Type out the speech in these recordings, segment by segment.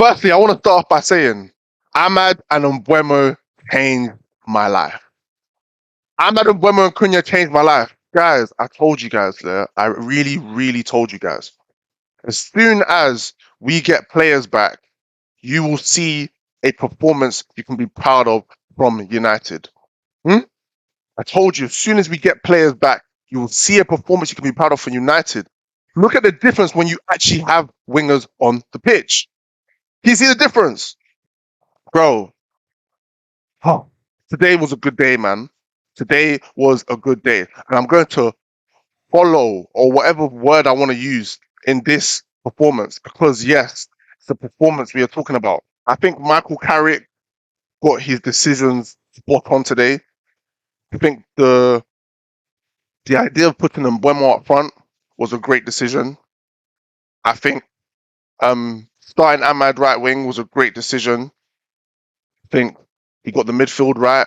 Firstly, I want to start off by saying Ahmad and Mbeumo changed my life. Ahmad and Mbeumo and Cunha changed my life. Guys, I told you guys there. I really, really told you guys. As soon as we get players back, you will see a performance you can be proud of from United. Hmm? I told you, as soon as we get players back, you will see a performance you can be proud of from United. Look at the difference when you actually have wingers on the pitch. Can you see the difference? Bro, huh. Today was a good day, man. Today was a good day. And I'm going to follow or whatever word I want to use in this performance because, yes, it's the performance we are talking about. I think Michael Carrick got his decisions spot on today. I think the idea of putting Mbeumo up front was a great decision. I think starting Ahmad right wing was a great decision. I think he got the midfield right.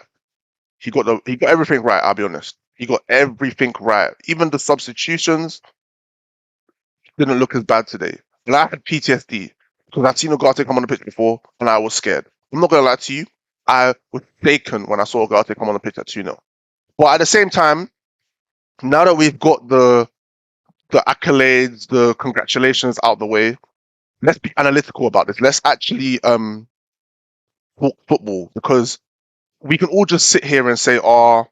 He got everything right. I'll be honest. He got everything right. Even the substitutions didn't look as bad today. And I had PTSD because I've seen Ugarte come on the pitch before and I was scared. I'm not gonna lie to you. I was shaken when I saw Ugarte come on the pitch at 2-0. But at the same time, now that we've got the accolades, the congratulations out the way, let's be analytical about this. Let's actually talk football because we can all just sit here and say, "Oh,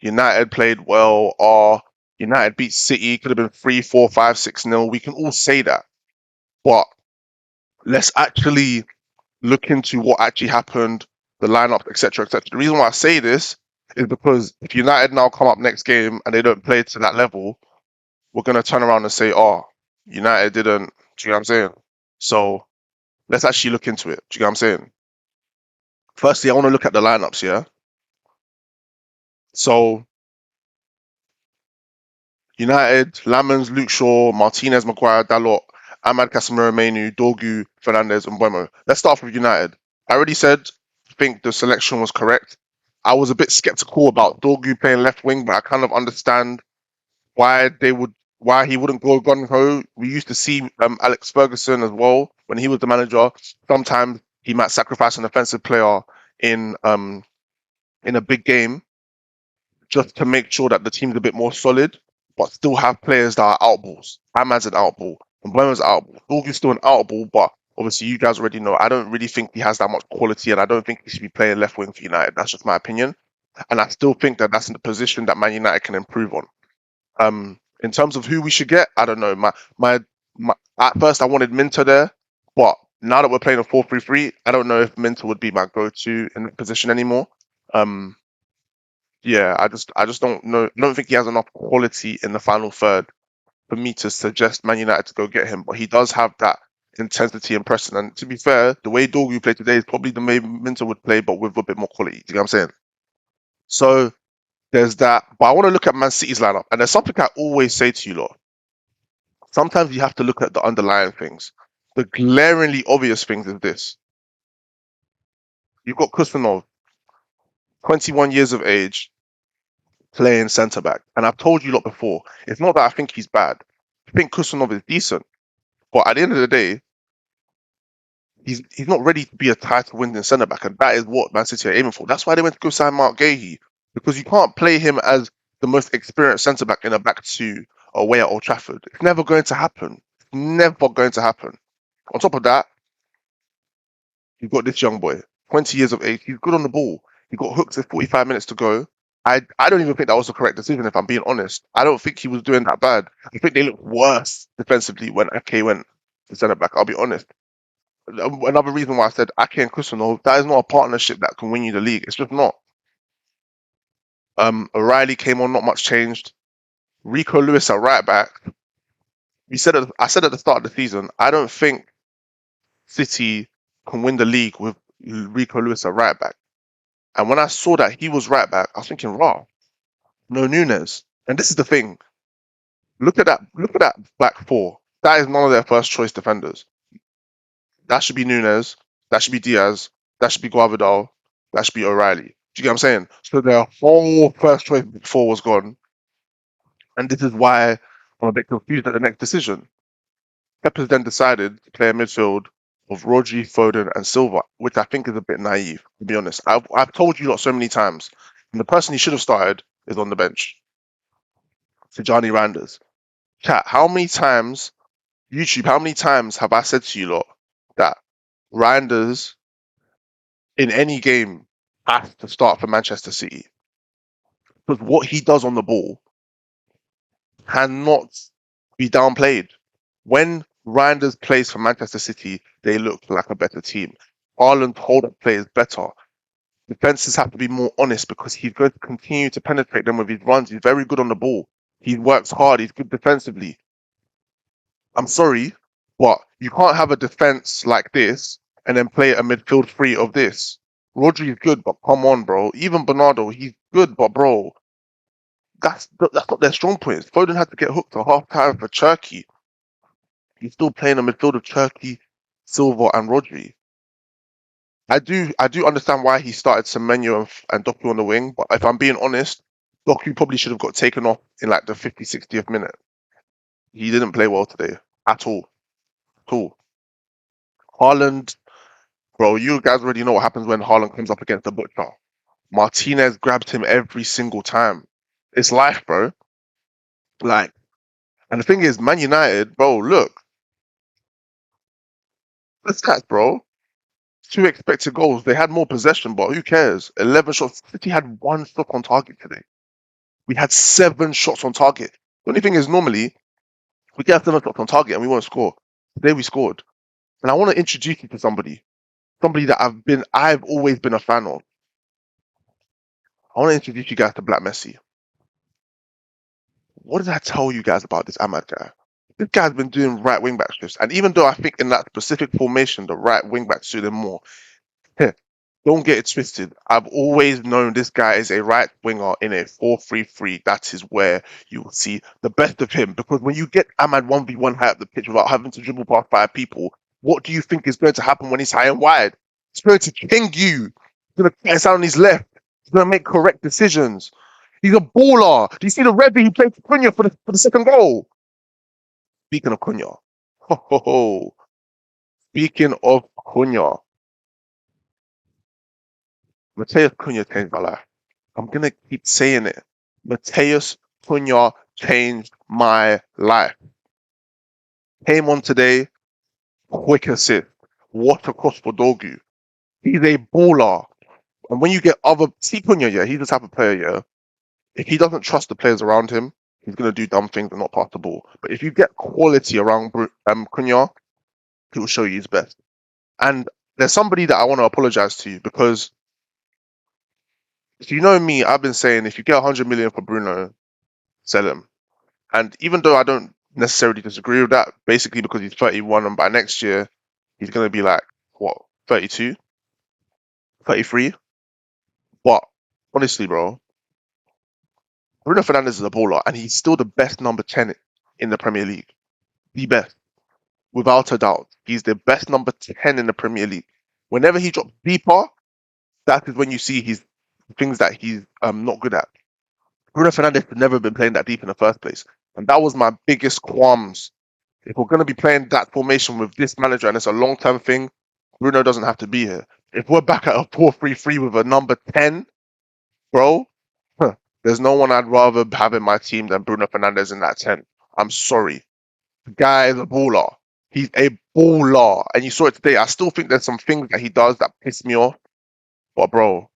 United played well," or "United beat City, could have been 3-4-5-6-0." We can all say that, but let's actually look into what actually happened, the lineup, etc., etc. The reason why I say this is because if United now come up next game and they don't play to that level, we're gonna turn around and say, "Oh, United didn't." Do you know what I'm saying? So let's actually look into it. Do you know what I'm saying? Firstly, I want to look at the lineups, yeah? So United, Lamens, Luke Shaw, Martinez, Maguire, Dalot, Ahmad Casemiro, Mainu, Dorgu, Fernandez, and Mbeumo. Let's start off with United. I already said I think the selection was correct. I was a bit skeptical about Dorgu playing left wing, but I kind of understand why he wouldn't go gun ho. We used to see Alex Ferguson as well when he was the manager. Sometimes he might sacrifice an offensive player in a big game just to make sure that the team's a bit more solid, but still have players that are outballs. Ahmad's an outball, and Mbeumo's an outball. Dorgu's still an outball, but obviously you guys already know. I don't really think he has that much quality, and I don't think he should be playing left wing for United. That's just my opinion, and I still think that that's in the position that Man United can improve on. In terms of who we should get, I don't know. My at first I wanted Minter there, but now that we're playing a 4-3-3, I don't know if Minter would be my go-to in that position anymore. Um, yeah, I just don't know. Don't think he has enough quality in the final third for me to suggest Man United to go get him. But he does have that intensity and pressing. And to be fair, the way Dorgu played today is probably the way Minter would play, but with a bit more quality. Do you know what I'm saying? So there's that. But I want to look at Man City's lineup, and there's something I always say to you lot. Sometimes you have to look at the underlying things. The glaringly obvious things is this: you've got Kustanov, 21 years of age, playing centre back. And I've told you lot before, it's not that I think he's bad. I think Kusanov is decent. But at the end of the day, he's not ready to be a title winning centre back. And that is what Man City are aiming for. That's why they went to go sign Mark Gahey. Because you can't play him as the most experienced centre back in a back two away at Old Trafford. It's never going to happen. It's never going to happen. On top of that, you've got this young boy, 20 years of age. He's good on the ball. He got hooked with 45 minutes to go. I don't even think that was the correct decision, if I'm being honest. I don't think he was doing that bad. I think they looked worse defensively when Ake went to centre back. I'll be honest. Another reason why I said Ake and Kusanov, that is not a partnership that can win you the league. It's just not. O'Reilly came on, not much changed. Rico Lewis at right back. I said at the start of the season, I don't think City can win the league with Rico Lewis at right back. And when I saw that he was right back, I was thinking, wow, no Nunes. And this is the thing. Look at that back four. That is none of their first choice defenders. That should be Nunes. That should be Diaz. That should be Guavidal. That should be O'Reilly. Do you get what I'm saying? So their whole first choice before was gone. And this is why I'm a bit confused at the next decision. Peppers then decided to play a midfield of Rodri, Foden, and Silva, which I think is a bit naive, to be honest. I've told you lot so many times, and the person he should have started is on the bench, Tijani Randers. Chat, how many times, YouTube, how many times have I said to you lot that Randers in any game has to start for Manchester City? Because what he does on the ball cannot be downplayed. When Randers plays for Manchester City, they look like a better team. Haaland hold-up play is better. Defenses have to be more honest because he's going to continue to penetrate them with his runs. He's very good on the ball. He works hard. He's good defensively. I'm sorry, but you can't have a defense like this and then play a midfield three of this. Rodri is good, but come on, bro. Even Bernardo, he's good, but bro, that's not their strong points. Foden had to get hooked to half time for Turkey. He's still playing a midfield of Turkey, Silva, and Rodri. I do understand why he started Semenyo and Doku on the wing, but if I'm being honest, Doku probably should have got taken off in like the 50, 60th minute. He didn't play well today at all. At all. Haaland, bro, you guys already know what happens when Haaland comes up against the butcher. Martinez grabbed him every single time. It's life, bro. Like, and the thing is, Man United, bro, look, the stats, bro. Two expected goals. They had more possession, but who cares? 11 shots. City had one shot on target today. We had 7 shots on target. The only thing is, normally, we get 7 shots on target and we won't score. Today we scored. And I want to introduce you to somebody that I've always been a fan of. I want to introduce you guys to Black Messi. What did I tell you guys about this Ahmad guy? This guy's been doing right wing back shifts. And even though I think in that specific formation, the right wing back suited him more, don't get it twisted. I've always known this guy is a right winger in a 4-3-3. That is where you will see the best of him. Because when you get Ahmad 1v1 high up the pitch without having to dribble past 5 people, what do you think is going to happen when he's high and wide? He's going to king you. He's going to press out on his left. He's going to make correct decisions. He's a baller. Do you see the red he played for Cunha for the second goal? Speaking of Cunha. Ho, ho, ho. Speaking of Cunha. Mateus Cunha changed my life. I'm going to keep saying it. Mateus Cunha changed my life. Came on today, quick assist. What a cross for Dogu. He's a baller. And when you get see Cunha, yeah, he's the type of player, yeah. If he doesn't trust the players around him, he's going to do dumb things and not pass the ball. But if you get quality around Cunha, he will show you his best. And there's somebody that I want to apologize to because if you know me, I've been saying if you get 100 million for Bruno, sell him. And even though I don't necessarily disagree with that, basically because he's 31 and by next year, he's going to be like, what, 32? 33? But honestly, bro, Bruno Fernandes is a baller and he's still the best number 10 in the Premier League. The best. Without a doubt. He's the best number 10 in the Premier League. Whenever he drops deeper, that is when you see his things that he's not good at. Bruno Fernandes had never been playing that deep in the first place. And that was my biggest qualms. If we're going to be playing that formation with this manager and it's a long-term thing, Bruno doesn't have to be here. If we're back at a 4-3-3 with a number 10, bro, there's no one I'd rather have in my team than Bruno Fernandes in that 10. I'm sorry. The guy is a baller. He's a baller. And you saw it today. I still think there's some things that he does that piss me off. But bro,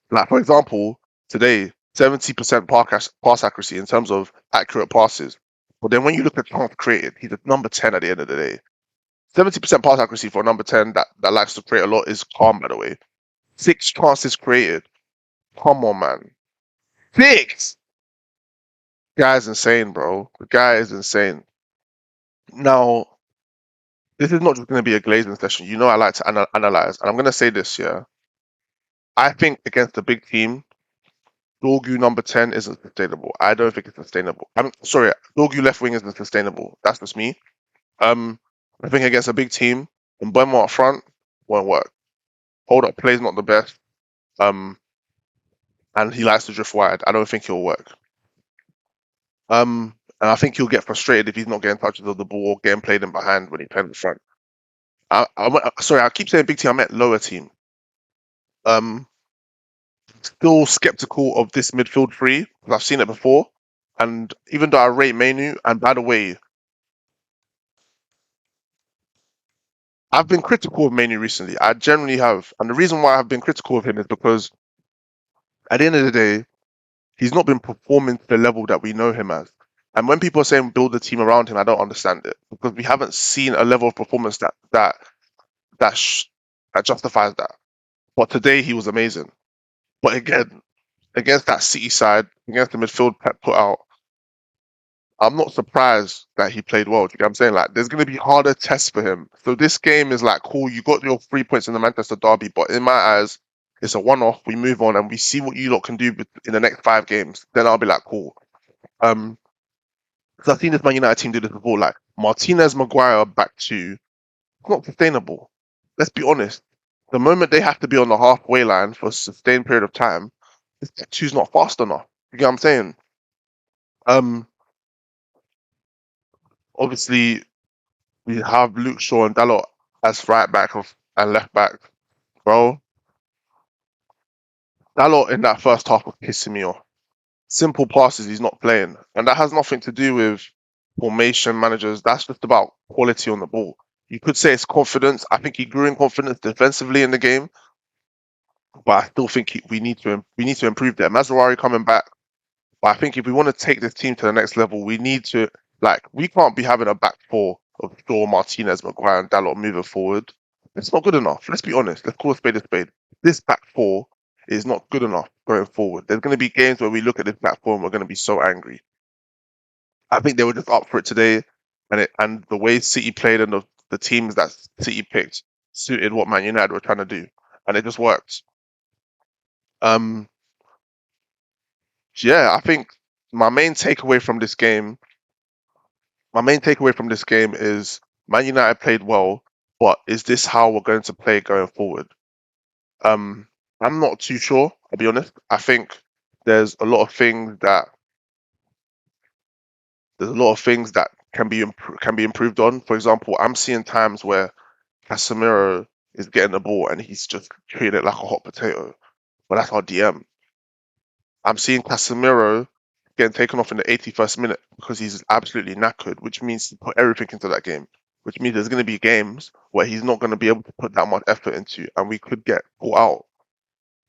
like for example, today, 70% pass accuracy in terms of accurate passes. But then when you look at chance created, he's a number 10 at the end of the day. 70% pass accuracy for a number 10 that likes to create a lot is calm, by the way. 6 chances created. Come on, man. 6! The guy's insane, bro. The guy is insane. Now, this is not just going to be a glazing session. You know I like to analyze. And I'm going to say this, yeah. I think against a big team, Dorgu number 10 isn't sustainable. I don't think it's sustainable. I'm sorry, Dorgu left wing isn't sustainable. That's just me. I think against a big team, and Mbeumo up front won't work. Hold up play is not the best. And he likes to drift wide. I don't think he'll work. And I think he'll get frustrated if he's not getting touches of the ball, getting played in behind when he's playing in front. Sorry, I keep saying big team. I meant lower team. Um, Still skeptical of this midfield three because I've seen it before. And even though I rate Menu, and by the way, I've been critical of Manu recently. I generally have. And the reason why I've been critical of him is because at the end of the day, he's not been performing to the level that we know him as. And when people are saying build a team around him, I don't understand it because we haven't seen a level of performance that sh- that justifies that. But today he was amazing. But again, against that City side, against the midfield Pep put out, I'm not surprised that he played well. Do you get what I'm saying? Like, there's going to be harder tests for him. So this game is like, cool, you got your 3 points in the Manchester derby, but in my eyes, it's a one-off. We move on and we see what you lot can do in the next 5 games. Then I'll be like, cool. Um, because I've seen this Man United team do this before. Like Martinez, Maguire back two, it's not sustainable. Let's be honest. The moment they have to be on the halfway line for a sustained period of time, this two's not fast enough. You get what I'm saying? Um, Obviously we have Luke Shaw and Dalot as right back and left back. Bro, Dalot in that first half was pissing me off. Simple passes he's not playing. And that has nothing to do with formation managers. That's just about quality on the ball. You could say it's confidence. I think he grew in confidence defensively in the game, but I still think we need to improve there. Mazraoui coming back, but I think if we want to take this team to the next level, we need to we can't be having a back four of Shaw, Martinez, Maguire, and Dalot moving forward. It's not good enough. Let's be honest. Let's call a spade a spade. This back four is not good enough going forward. There's going to be games where we look at this back four and we're going to be so angry. I think they were just up for it today, and the way City played and the teams that City picked suited what Man United were trying to do, and it just worked. Um, yeah, I think my main takeaway from this game my main takeaway from this game is Man United played well, but is this how we're going to play going forward? Um, I'm not too sure. I'll be honest. I think there's a lot of things that there's a lot of things that can be improved on. For example, I'm seeing times where Casemiro is getting the ball and he's just treating it like a hot potato, but that's our DM. I'm seeing Casemiro getting taken off in the 81st minute because he's absolutely knackered, which means to put everything into that game. Which means there's going to be games where he's not going to be able to put that much effort into, and we could get caught out.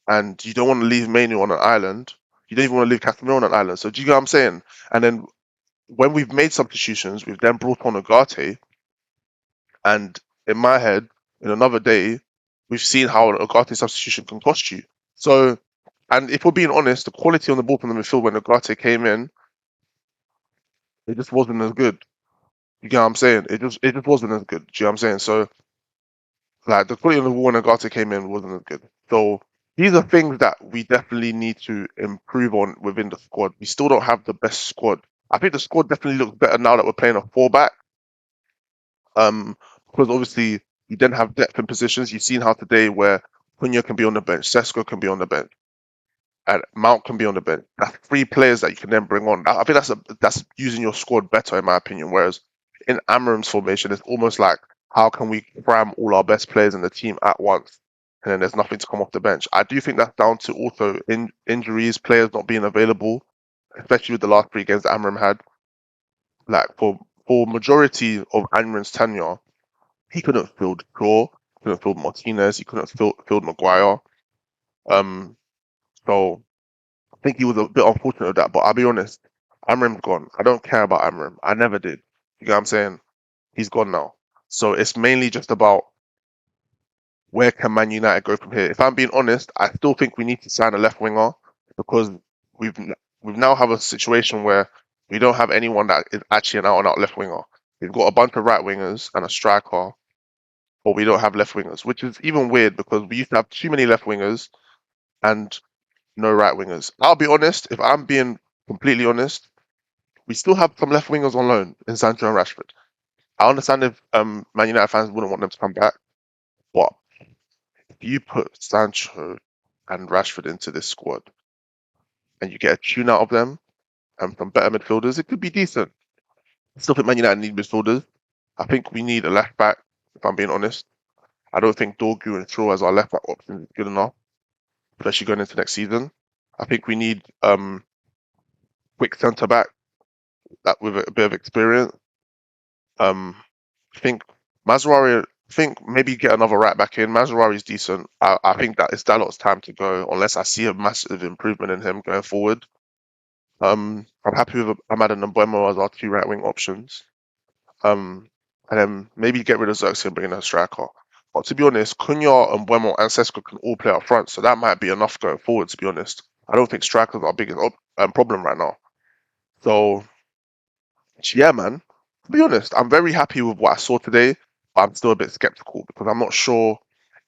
And you don't want to leave Manu on an island. You don't even want to leave Casemiro on an island. So do you get what I'm saying? And then when we've made substitutions, we've then brought on Ugarte, and in my head, in another day, we've seen how an Ugarte substitution can cost you. So, and if we're being honest, the quality on the ball from the midfield when Ugarte came in, it just wasn't as good. You get what I'm saying? It just wasn't as good. Do you know what I'm saying? So like the quality on the ball when Ugarte came in wasn't as good. So these are things that we definitely need to improve on within the squad. We still don't have the best squad. I think the squad definitely looks better now that we're playing a four back. Um, because obviously you then have depth in positions. You've seen how today where Cunha can be on the bench, Sesko can be on the bench, and Mount can be on the bench. That's three players that you can then bring on. I think that's using your squad better in my opinion. Whereas in Amarim's formation, it's almost like how can we cram all our best players in the team at once, and then there's nothing to come off the bench. I do think that's down to also injuries, players not being available, especially with the last 3 games that Amarim had. Like for majority of Amarim's tenure, he couldn't field Shaw, couldn't field Martinez, he couldn't field Maguire. Um, so I think he was a bit unfortunate with that, but I'll be honest, Amrim's gone. I don't care about Amrim. I never did. You get what I'm saying? He's gone now. So it's mainly just about where can Man United go from here. If I'm being honest, I still think we need to sign a left winger because we've we've now have a situation where we don't have anyone that is actually an out and out left winger. We've got a bunch of right wingers and a striker, but we don't have left wingers, which is even weird because we used to have too many left wingers and no right wingers. I'll be honest, if I'm being completely honest, we still have some left wingers on loan in Sancho and Rashford. I understand if Man United fans wouldn't want them to come back, but if you put Sancho and Rashford into this squad and you get a tune out of them and some better midfielders, it could be decent. I still think Man United need midfielders. I think we need a left back, if I'm being honest. I don't think Dorgu and Shaw as our left back option is good enough, especially going into next season. I think we need quick centre back that with a bit of experience. Um, I think Mazraoui. I think maybe get another right back in. Mazraoui is decent. I think that it's Dalot's time to go, unless I see a massive improvement in him going forward. I'm happy with Amad and Mbeumo as our two right wing options. And then maybe get rid of Xerxes and bring in a striker. But to be honest, Cunha and Mbeumo and Sesko can all play up front, so that might be enough going forward. To be honest, I don't think strikers are our biggest problem right now. So yeah, man. To be honest, I'm very happy with what I saw today, but I'm still a bit skeptical because I'm not sure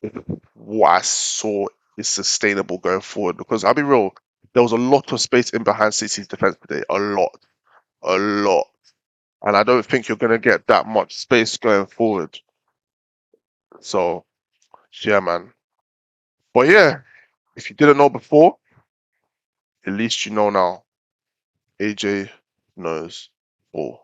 if what I saw is sustainable going forward. Because I'll be real, there was a lot of space in behind City's defense today, a lot, and I don't think you're going to get that much space going forward. So yeah, man. But yeah, if you didn't know before, at least you know now. AJ knows all.